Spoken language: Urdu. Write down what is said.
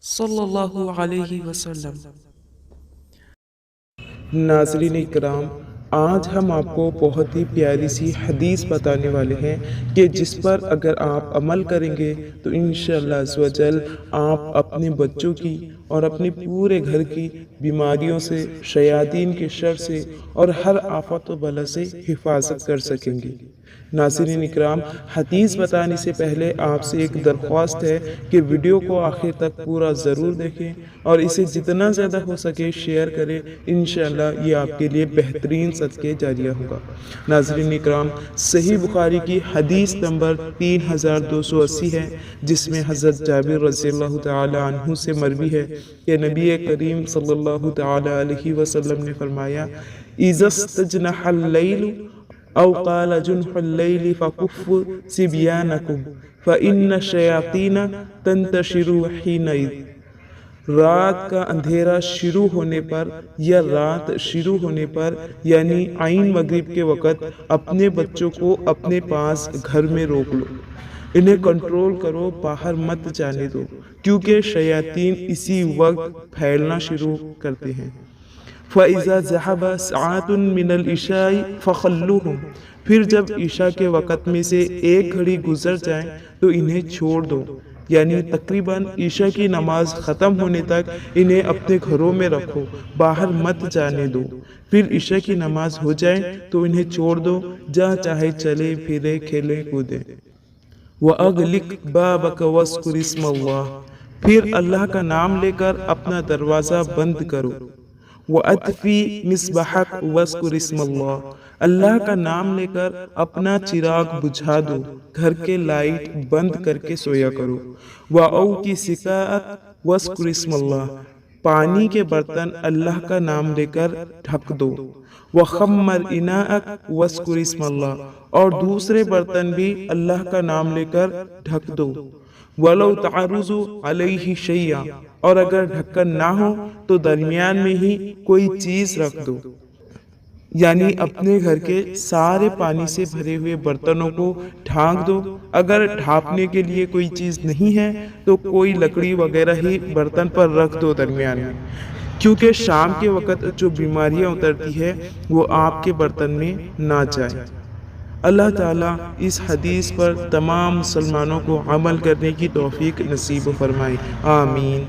صلی اللہ علیہ وسلم۔ ناظرین اکرام، آج ہم آپ کو بہت ہی پیاری سی حدیث بتانے والے ہیں کہ جس پر اگر آپ عمل کریں گے تو انشاءاللہ عز و جل آپ اپنے بچوں کی اور اپنے پورے گھر کی بیماریوں سے، شیاطین کے شر سے اور ہر آفت و بلا سے حفاظت کر سکیں گے۔ ناظرین اکرام، حدیث بتانے سے پہلے آپ سے ایک درخواست ہے کہ ویڈیو کو آخر تک پورا ضرور دیکھیں اور اسے جتنا زیادہ ہو سکے شیئر کریں۔ انشاءاللہ یہ آپ کے لیے بہترین صدقے جاریہ ہوگا۔ ناظرین اکرام، صحیح بخاری کی حدیث نمبر 3280 ہے، جس میں حضرت جابر رضی اللہ تعالی عنہ سے مروی ہے کہ نبی کریم صلی اللہ تعالی علیہ وسلم نے فرمایا: اِذَا اسْتَجْنَحَ اللَّيْلُ او قال جنح اللیل فکف صبیانکم فإن الشیاطین تنتشر حینئذ۔ رات کا اندھیرا شروع ہونے پر یا رات شروع ہونے پر یعنی عین مغرب کے وقت اپنے بچوں کو اپنے پاس گھر میں روک لو، انہیں کنٹرول کرو، باہر مت جانے دو، کیونکہ شیاطین اسی وقت پھیلنا شروع کرتے ہیں۔ فَإِذَا ذَهَبَ سَاعَةٌ مِّنَ الْعِشَاءِ فَخَلُّوهُمْ، پھر جب عشاء کے وقت میں سے ایک گھڑی گزر جائیں تو انہیں چھوڑ دو، یعنی تقریباً عشاء کی نماز ختم ہونے تک انہیں اپنے گھروں میں رکھو، باہر مت جانے دو۔ پھر عشاء کی نماز ہو جائے تو انہیں چھوڑ دو، جہاں چاہے چلے پھرے، کھیلیں کودیں۔ وَأَغْلِقْ بَابَكَ وَاذْكُرِ اسْمَ اللَّهِ، پھر اللہ کا نام لے کر اپنا دروازہ بند کرو۔ وَأَطْفِئْ مِصْبَاحَكَ وَاذْكُرِ اسْمَ اللَّهِ، اللہ کا نام لے کر اپنا چراغ بجھا دو، گھر کے لائٹ بند کر کے سویا کرو۔ وَأَوْقِ سِقَاءَكَ وَاذْكُرِ اسْمَ اللَّهِ، پانی کے برتن اللہ کا نام لے کر ڈھک دو۔ وَخَمَّرْ إِنَاءَكَ وَاذْكُرِ اسْمَ اللَّهِ، اور دوسرے برتن بھی اللہ کا نام لے کر ڈھک دو۔ وَلَوْ تَعْرُضُ عَلَيْهِ شَيْئًا، اور اگر ڈھکن نہ ہو تو درمیان میں ہی کوئی چیز رکھ دو، یعنی اپنے گھر کے سارے پانی سے بھرے ہوئے برتنوں کو ڈھانک دو۔ اگر ڈھانپنے کے لیے کوئی چیز نہیں ہے تو کوئی لکڑی وغیرہ ہی برتن پر رکھ دو درمیان میں، کیونکہ شام کے وقت جو بیماریاں اترتی ہے وہ آپ کے برتن میں نہ جائیں۔ اللہ تعالیٰ اس حدیث پر تمام مسلمانوں کو عمل کرنے کی توفیق نصیب فرمائے، آمین۔